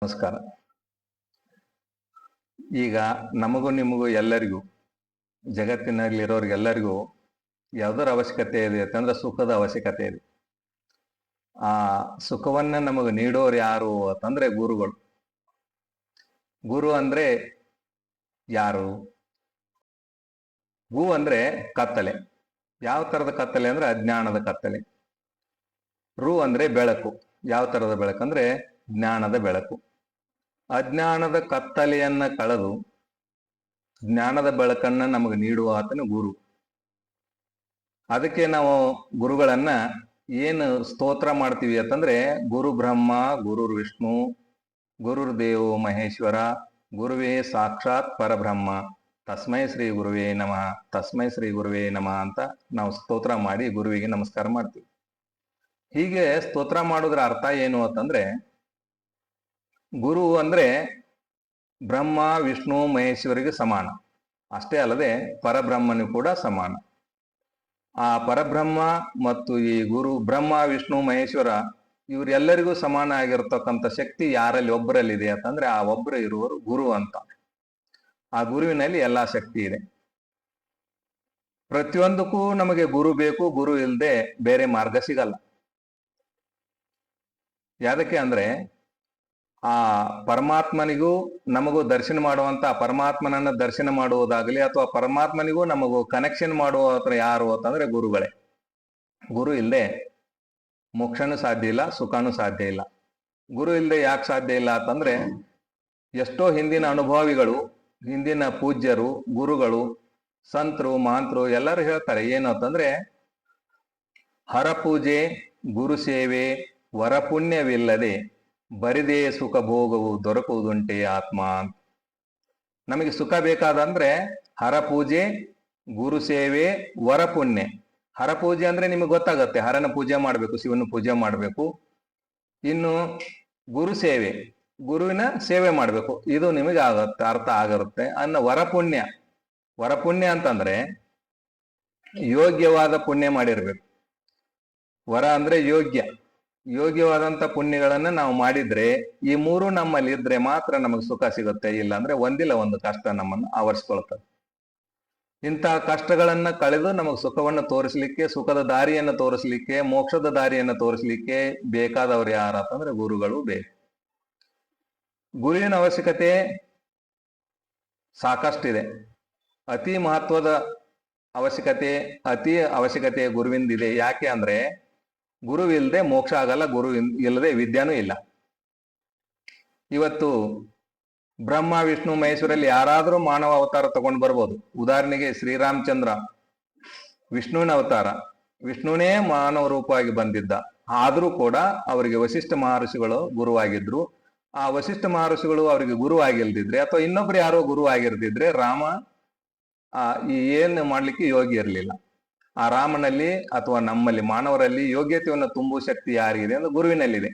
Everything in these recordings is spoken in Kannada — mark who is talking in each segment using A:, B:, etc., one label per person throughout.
A: ನಮಸ್ಕಾರ. ಈಗ ನಮಗೂ ನಿಮಗೂ ಎಲ್ಲರಿಗೂ ಜಗತ್ತಿನಲ್ಲಿರೋರಿಗೆಲ್ಲರಿಗೂ ಯಾವುದರ ಅವಶ್ಯಕತೆ ಇದೆ ಅಂತಂದ್ರೆ ಸುಖದ ಅವಶ್ಯಕತೆ ಇದೆ. ಆ ಸುಖವನ್ನ ನಮಗೆ ನೀಡೋರು ಯಾರು ಅಂತಂದ್ರೆ ಗುರುಗಳು. ಗುರು ಅಂದ್ರೆ ಯಾರು? ಗು ಅಂದ್ರೆ ಕತ್ತಲೆ. ಯಾವ ತರದ ಕತ್ತಲೆ ಅಂದ್ರೆ ಅಜ್ಞಾನದ ಕತ್ತಲೆ. ರು ಅಂದ್ರೆ ಬೆಳಕು. ಯಾವ ತರದ ಬೆಳಕು ಅಂದ್ರೆ ಜ್ಞಾನದ ಬೆಳಕು. ಅಜ್ಞಾನದ ಕತ್ತಲೆಯನ್ನ ಕಳೆದು ಜ್ಞಾನದ ಬೆಳಕನ್ನ ನಮಗೆ ನೀಡುವ ಆತನು ಗುರು. ಅದಕ್ಕೆ ನಾವು ಗುರುಗಳನ್ನ ಏನು ಸ್ತೋತ್ರ ಮಾಡ್ತೀವಿ ಅಂತಂದ್ರೆ ಗುರು ಬ್ರಹ್ಮ, ಗುರುರ್ ವಿಷ್ಣು, ಗುರುರ್ ದೇವೋ ಮಹೇಶ್ವರ, ಗುರುವೇ ಸಾಕ್ಷಾತ್ ಪರಬ್ರಹ್ಮ, ತಸ್ಮೈ ಶ್ರೀ ಗುರುವೇ ನಮಃ, ತಸ್ಮೈ ಶ್ರೀ ಗುರುವೇ ನಮಃ ಅಂತ ನಾವು ಸ್ತೋತ್ರ ಮಾಡಿ ಗುರುವಿಗೆ ನಮಸ್ಕಾರ ಮಾಡ್ತೀವಿ. ಹೀಗೆ ಸ್ತೋತ್ರ ಮಾಡೋದ್ರ ಅರ್ಥ ಏನು ಅಂತಂದ್ರೆ, ಗುರು ಅಂದ್ರೆ ಬ್ರಹ್ಮ, ವಿಷ್ಣು, ಮಹೇಶ್ವರಿಗೆ ಸಮಾನ. ಅಷ್ಟೇ ಅಲ್ಲದೆ ಪರಬ್ರಹ್ಮನಿಗೂ ಕೂಡ ಸಮಾನ. ಆ ಪರಬ್ರಹ್ಮ ಮತ್ತು ಈ ಗುರು ಬ್ರಹ್ಮ, ವಿಷ್ಣು, ಮಹೇಶ್ವರ ಇವರೆಲ್ಲರಿಗೂ ಸಮಾನ ಆಗಿರತಕ್ಕಂಥ ಶಕ್ತಿ ಯಾರಲ್ಲಿ ಒಬ್ಬರಲ್ಲಿದೆ ಅಂತಂದ್ರೆ ಆ ಒಬ್ಬರು ಇರುವರು ಗುರು ಅಂತ. ಆ ಗುರುವಿನಲ್ಲಿ ಎಲ್ಲಾ ಶಕ್ತಿ ಇದೆ. ಪ್ರತಿಯೊಂದಕ್ಕೂ ನಮಗೆ ಗುರು ಬೇಕು. ಗುರು ಇಲ್ಲದೆ ಬೇರೆ ಮಾರ್ಗ ಸಿಗಲ್ಲ. ಯಾದಕ್ಕೆ ಅಂದ್ರೆ ಆ ಪರಮಾತ್ಮನಿಗೂ ನಮಗೂ ದರ್ಶನ ಮಾಡುವಂತ ಪರಮಾತ್ಮನನ್ನ ದರ್ಶನ ಮಾಡುವುದಾಗಲಿ ಅಥವಾ ಪರಮಾತ್ಮನಿಗೂ ನಮಗೂ ಕನೆಕ್ಷನ್ ಮಾಡುವ ಯಾರು ಅಂತಂದ್ರೆ ಗುರುಗಳೇ. ಗುರು ಇಲ್ಲದೆ ಮೋಕ್ಷನೂ ಸಾಧ್ಯ ಇಲ್ಲ, ಸುಖನೂ ಸಾಧ್ಯ ಇಲ್ಲ. ಗುರು ಇಲ್ಲದೆ ಯಾಕೆ ಸಾಧ್ಯ ಇಲ್ಲ ಅಂತಂದ್ರೆ, ಎಷ್ಟೋ ಹಿಂದಿನ ಅನುಭವಿಗಳು, ಹಿಂದಿನ ಪೂಜ್ಯರು, ಗುರುಗಳು, ಸಂತರು, ಮಹಾಂತರು ಎಲ್ಲರೂ ಹೇಳ್ತಾರೆ ಏನು ಅಂತಂದ್ರೆ, ಹರಪೂಜೆ, ಗುರು ಸೇವೆ, ವರಪುಣ್ಯವಿಲ್ಲದೆ ಬರಿದೇ ಸುಖ ಭೋಗವು ದೊರಕುವುದುಂಟೆ ಆತ್ಮ ಅಂತ. ನಮಗೆ ಸುಖ ಬೇಕಾದಂದ್ರೆ ಹರಪೂಜೆ, ಗುರು ಸೇವೆ, ವರಪುಣ್ಯ. ಹರಪೂಜೆ ಅಂದ್ರೆ ನಿಮಗೆ ಗೊತ್ತಾಗತ್ತೆ, ಹರನ ಪೂಜೆ ಮಾಡ್ಬೇಕು, ಶಿವನ ಪೂಜೆ ಮಾಡ್ಬೇಕು. ಇನ್ನು ಗುರು ಸೇವೆ, ಗುರುವಿನ ಸೇವೆ ಮಾಡ್ಬೇಕು. ಇದು ನಿಮಗೆ ಆಗತ್ತೆ, ಅರ್ಥ ಆಗಿರುತ್ತೆ. ಅನ್ನ ವರಪುಣ್ಯ, ವರಪುಣ್ಯ ಅಂತಂದ್ರೆ ಯೋಗ್ಯವಾದ ಪುಣ್ಯ ಮಾಡಿರ್ಬೇಕು. ವರ ಅಂದ್ರೆ ಯೋಗ್ಯ, ಯೋಗ್ಯವಾದಂತ ಪುಣ್ಯಗಳನ್ನ ನಾವು ಮಾಡಿದ್ರೆ ಈ ಮೂರು ನಮ್ಮಲ್ಲಿ ಇದ್ರೆ ಮಾತ್ರ ನಮಗೆ ಸುಖ ಸಿಗುತ್ತೆ. ಇಲ್ಲ ಅಂದ್ರೆ ಒಂದಿಲ್ಲ ಒಂದು ಕಷ್ಟ ನಮ್ಮನ್ನು ಆವರಿಸ್ಕೊಳ್ತದೆ. ಇಂತಹ ಕಷ್ಟಗಳನ್ನ ಕಳೆದು ನಮಗೆ ಸುಖವನ್ನು ತೋರಿಸ್ಲಿಕ್ಕೆ, ಸುಖದ ದಾರಿಯನ್ನು ತೋರಿಸ್ಲಿಕ್ಕೆ, ಮೋಕ್ಷದ ದಾರಿಯನ್ನು ತೋರಿಸ್ಲಿಕ್ಕೆ ಬೇಕಾದವ್ರು ಯಾರಂತಂದ್ರೆ ಗುರುಗಳು ಬೇಕು. ಗುರುವಿನ ಅವಶ್ಯಕತೆ ಸಾಕಷ್ಟಿದೆ. ಅತಿ ಮಹತ್ವದ ಅವಶ್ಯಕತೆ ಗುರುವಿಂದಿದೆ. ಯಾಕೆ ಅಂದ್ರೆ ಗುರುವಿಲ್ಲದೆ ಮೋಕ್ಷ ಆಗಲ್ಲ, ಗುರು ಇಲ್ಲದೆ ವಿದ್ಯಾನೂ ಇಲ್ಲ. ಇವತ್ತು ಬ್ರಹ್ಮ, ವಿಷ್ಣು, ಮಹೇಶ್ವರಲ್ಲಿ ಯಾರಾದ್ರೂ ಮಾನವ ಅವತಾರ ತಗೊಂಡು ಬರ್ಬೋದು. ಉದಾಹರಣೆಗೆ ಶ್ರೀರಾಮಚಂದ್ರ ವಿಷ್ಣುವಿನ ಅವತಾರ, ವಿಷ್ಣುನೇ ಮಾನವ ರೂಪವಾಗಿ ಬಂದಿದ್ದ. ಆದ್ರೂ ಕೂಡ ಅವರಿಗೆ ವಸಿಷ್ಠ ಮಹರ್ಷಿಗಳು ಗುರುವಾಗಿದ್ರು. ಆ ವಸಿಷ್ಠ ಮಹರ್ಷಿಗಳು ಅವರಿಗೆ ಗುರು ಆಗಿಲ್ದಿದ್ರೆ ಅಥವಾ ಇನ್ನೊಬ್ರು ಯಾರೋ ಗುರು ಆಗಿರ್ದಿದ್ರೆ ರಾಮ ಏನು ಮಾಡ್ಲಿಕ್ಕೆ ಯೋಗ್ಯ ಇರಲಿಲ್ಲ. ಆ ರಾಮನಲ್ಲಿ ಅಥವಾ ನಮ್ಮಲ್ಲಿ ಮಾನವರಲ್ಲಿ ಯೋಗ್ಯತೆಯನ್ನು ತುಂಬುವ ಶಕ್ತಿ ಯಾರಿಗಿದೆ ಅಂದ್ರೆ ಗುರುವಿನಲ್ಲಿದೆ.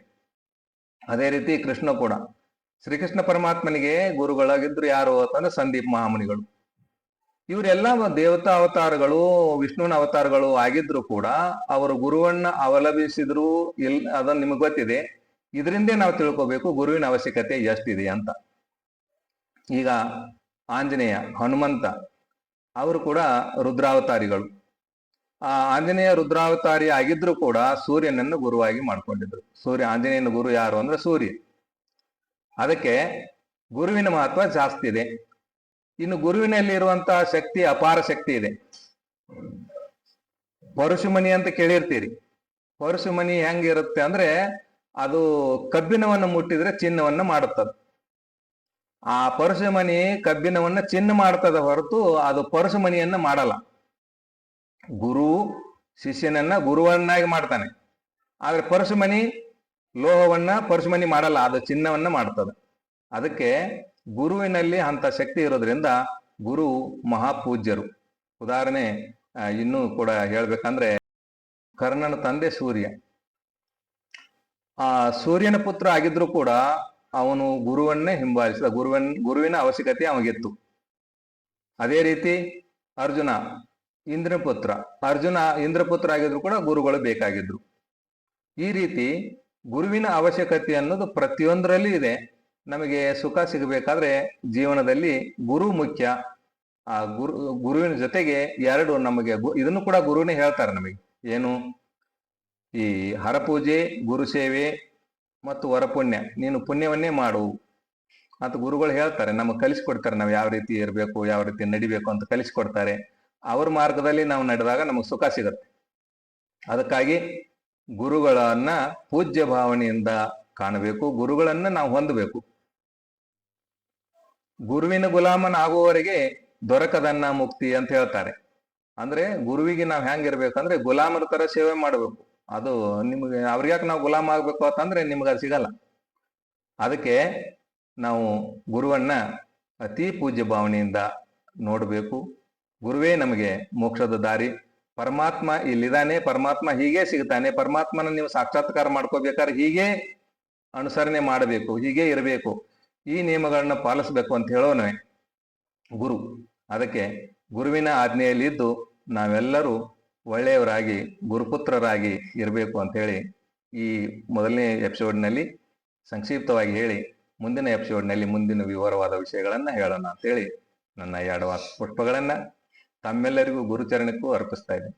A: ಅದೇ ರೀತಿ ಕೃಷ್ಣ ಕೂಡ, ಶ್ರೀಕೃಷ್ಣ ಪರಮಾತ್ಮನಿಗೆ ಗುರುಗಳಾಗಿದ್ರು ಯಾರು ಅಂತಂದ್ರೆ ಸಂದೀಪ್ ಮಹಾಮುನಿಗಳು. ಇವರೆಲ್ಲ ದೇವತಾ ಅವತಾರಗಳು, ವಿಷ್ಣುವಿನ ಅವತಾರಗಳು ಆಗಿದ್ರು ಕೂಡ ಅವರು ಗುರುವನ್ನ ಅವಲಂಬಿಸಿದ್ರು ಅದನ್ನ ನಿಮಗೆ ಗೊತ್ತಿದೆ. ಇದರಿಂದೇ ನಾವು ತಿಳ್ಕೋಬೇಕು ಗುರುವಿನ ಅವಶ್ಯಕತೆ ಎಷ್ಟಿದೆ ಅಂತ. ಈಗ ಆಂಜನೇಯ, ಹನುಮಂತ ಅವರು ಕೂಡ ರುದ್ರಾವತಾರಿಗಳು. ಆ ಆಂಜನೇಯ ರುದ್ರಾವತಾರಿ ಆಗಿದ್ರು ಕೂಡ ಸೂರ್ಯನನ್ನು ಗುರುವಾಗಿ ಮಾಡ್ಕೊಂಡಿದ್ರು. ಆಂಜನೇಯನ ಗುರು ಯಾರು ಅಂದ್ರೆ ಸೂರ್ಯ. ಅದಕ್ಕೆ ಗುರುವಿನ ಮಹತ್ವ ಜಾಸ್ತಿ ಇದೆ. ಇನ್ನು ಗುರುವಿನಲ್ಲಿ ಇರುವಂತಹ ಶಕ್ತಿ ಅಪಾರ ಶಕ್ತಿ ಇದೆ. ಪರಶುಮಣಿ ಅಂತ ಕೇಳಿರ್ತೀರಿ. ಪರಶುಮಣಿ ಹೆಂಗಿರುತ್ತೆ ಅಂದ್ರೆ ಅದು ಕಬ್ಬಿಣವನ್ನು ಮುಟ್ಟಿದ್ರೆ ಚಿನ್ನವನ್ನ ಮಾಡುತ್ತದೆ. ಆ ಪರಶುಮಣಿ ಕಬ್ಬಿಣವನ್ನ ಚಿನ್ನ ಮಾಡ್ತದ ಹೊರತು ಅದು ಪರಶುಮಣಿಯನ್ನ ಮಾಡಲ್ಲ. ಗುರು ಶಿಷ್ಯನನ್ನ ಗುರುವನ್ನಾಗಿ ಮಾಡ್ತಾನೆ. ಆದ್ರೆ ಪರಶುಮಣಿ ಲೋಹವನ್ನ ಪರಶುಮಣಿ ಮಾಡಲ್ಲ, ಅದು ಚಿನ್ನವನ್ನ ಮಾಡ್ತದೆ. ಅದಕ್ಕೆ ಗುರುವಿನಲ್ಲಿ ಅಂತ ಶಕ್ತಿ ಇರೋದ್ರಿಂದ ಗುರು ಮಹಾಪೂಜ್ಯರು. ಉದಾಹರಣೆ ಇನ್ನೂ ಕೂಡ ಹೇಳ್ಬೇಕಂದ್ರೆ, ಕರ್ಣನ ತಂದೆ ಸೂರ್ಯ. ಆ ಸೂರ್ಯನ ಪುತ್ರ ಆಗಿದ್ರು ಕೂಡ ಅವನು ಗುರುವನ್ನೇ ಹಿಂಬಾಲಿಸಿದ. ಗುರುವಿನ ಅವಶ್ಯಕತೆ ಅವನಿಗಿತ್ತು. ಅದೇ ರೀತಿ ಅರ್ಜುನ ಇಂದ್ರಪುತ್ರ. ಅರ್ಜುನ ಇಂದ್ರಪುತ್ರ ಆಗಿದ್ರು ಕೂಡ ಗುರುಗಳು ಬೇಕಾಗಿದ್ರು. ಈ ರೀತಿ ಗುರುವಿನ ಅವಶ್ಯಕತೆ ಅನ್ನೋದು ಪ್ರತಿಯೊಂದರಲ್ಲಿ ಇದೆ. ನಮಗೆ ಸುಖ ಸಿಗಬೇಕಾದ್ರೆ ಜೀವನದಲ್ಲಿ ಗುರು ಮುಖ್ಯ. ಆ ಗುರುವಿನ ಜೊತೆಗೆ ಎರಡು ನಮಗೆ ಇದನ್ನು ಕೂಡ ಗುರುವಿನೇ ಹೇಳ್ತಾರೆ ನಮಗೆ. ಏನು? ಈ ಹರಪೂಜೆ, ಗುರು ಸೇವೆ ಮತ್ತು ವರಪುಣ್ಯ, ನೀನು ಪುಣ್ಯವನ್ನೇ ಮಾಡು ಅಂತ ಗುರುಗಳು ಹೇಳ್ತಾರೆ. ನಮಗೆ ಕಲಿಸ್ಕೊಡ್ತಾರೆ, ನಾವು ಯಾವ ರೀತಿ ಇರಬೇಕು, ಯಾವ ರೀತಿ ನಡಿಬೇಕು ಅಂತ ಕಲಿಸ್ಕೊಡ್ತಾರೆ. ಅವ್ರ ಮಾರ್ಗದಲ್ಲಿ ನಾವು ನಡೆದಾಗ ನಮಗೆ ಸುಖ ಸಿಗುತ್ತೆ. ಅದಕ್ಕಾಗಿ ಗುರುಗಳನ್ನ ಪೂಜ್ಯ ಭಾವನೆಯಿಂದ ಕಾಣಬೇಕು, ಗುರುಗಳನ್ನ ನಾವು ಹೊಂದಬೇಕು. ಗುರುವಿನ ಗುಲಾಮನಾಗುವವರೆಗೆ ದೊರಕದನ್ನ ಮುಕ್ತಿ ಅಂತ ಹೇಳ್ತಾರೆ. ಅಂದ್ರೆ ಗುರುವಿಗೆ ನಾವು ಹೆಂಗಿರ್ಬೇಕಂದ್ರೆ ಗುಲಾಮರ ತರ ಸೇವೆ ಮಾಡಬೇಕು. ಅದು ನಿಮ್ಗೆ ಅವ್ರಿಗ್ಯಾಕೆ ನಾವು ಗುಲಾಮ ಆಗ್ಬೇಕು ಅಂತಂದ್ರೆ ನಿಮ್ಗೆ ಅದು ಸಿಗಲ್ಲ. ಅದಕ್ಕೆ ನಾವು ಗುರುವನ್ನ ಅತಿ ಪೂಜ್ಯ ಭಾವನೆಯಿಂದ ನೋಡಬೇಕು. ಗುರುವೇ ನಮಗೆ ಮೋಕ್ಷದ ದಾರಿ. ಪರಮಾತ್ಮ ಇಲ್ಲಿದ್ದಾನೆ, ಪರಮಾತ್ಮ ಹೀಗೆ ಸಿಗ್ತಾನೆ. ಪರಮಾತ್ಮನ ನೀವು ಸಾಕ್ಷಾತ್ಕಾರ ಮಾಡ್ಕೋಬೇಕಾದ್ರೆ ಹೀಗೆ ಅನುಸರಣೆ ಮಾಡಬೇಕು, ಹೀಗೆ ಇರಬೇಕು, ಈ ನಿಯಮಗಳನ್ನ ಪಾಲಿಸ್ಬೇಕು ಅಂತ ಹೇಳೋನೇ ಗುರು. ಅದಕ್ಕೆ ಗುರುವಿನ ಆಜ್ಞೆಯಲ್ಲಿದ್ದು ನಾವೆಲ್ಲರೂ ಒಳ್ಳೆಯವರಾಗಿ ಗುರುಪುತ್ರರಾಗಿ ಇರಬೇಕು ಅಂತ ಹೇಳಿ ಈ ಮೊದಲನೇ ಎಪಿಸೋಡ್ನಲ್ಲಿ ಸಂಕ್ಷಿಪ್ತವಾಗಿ ಹೇಳಿ, ಮುಂದಿನ ಎಪಿಸೋಡ್ನಲ್ಲಿ ಮುಂದಿನ ವಿವರವಾದ ವಿಷಯಗಳನ್ನ ಹೇಳೋಣ ಅಂತೇಳಿ ನನ್ನ 2 ಪುಷ್ಪಗಳನ್ನ ತಮ್ಮೆಲ್ಲರಿಗೂ ಗುರುಚರಣಕ್ಕೂ ಅರ್ಪಿಸ್ತಾ ಇದ್ದೀನಿ.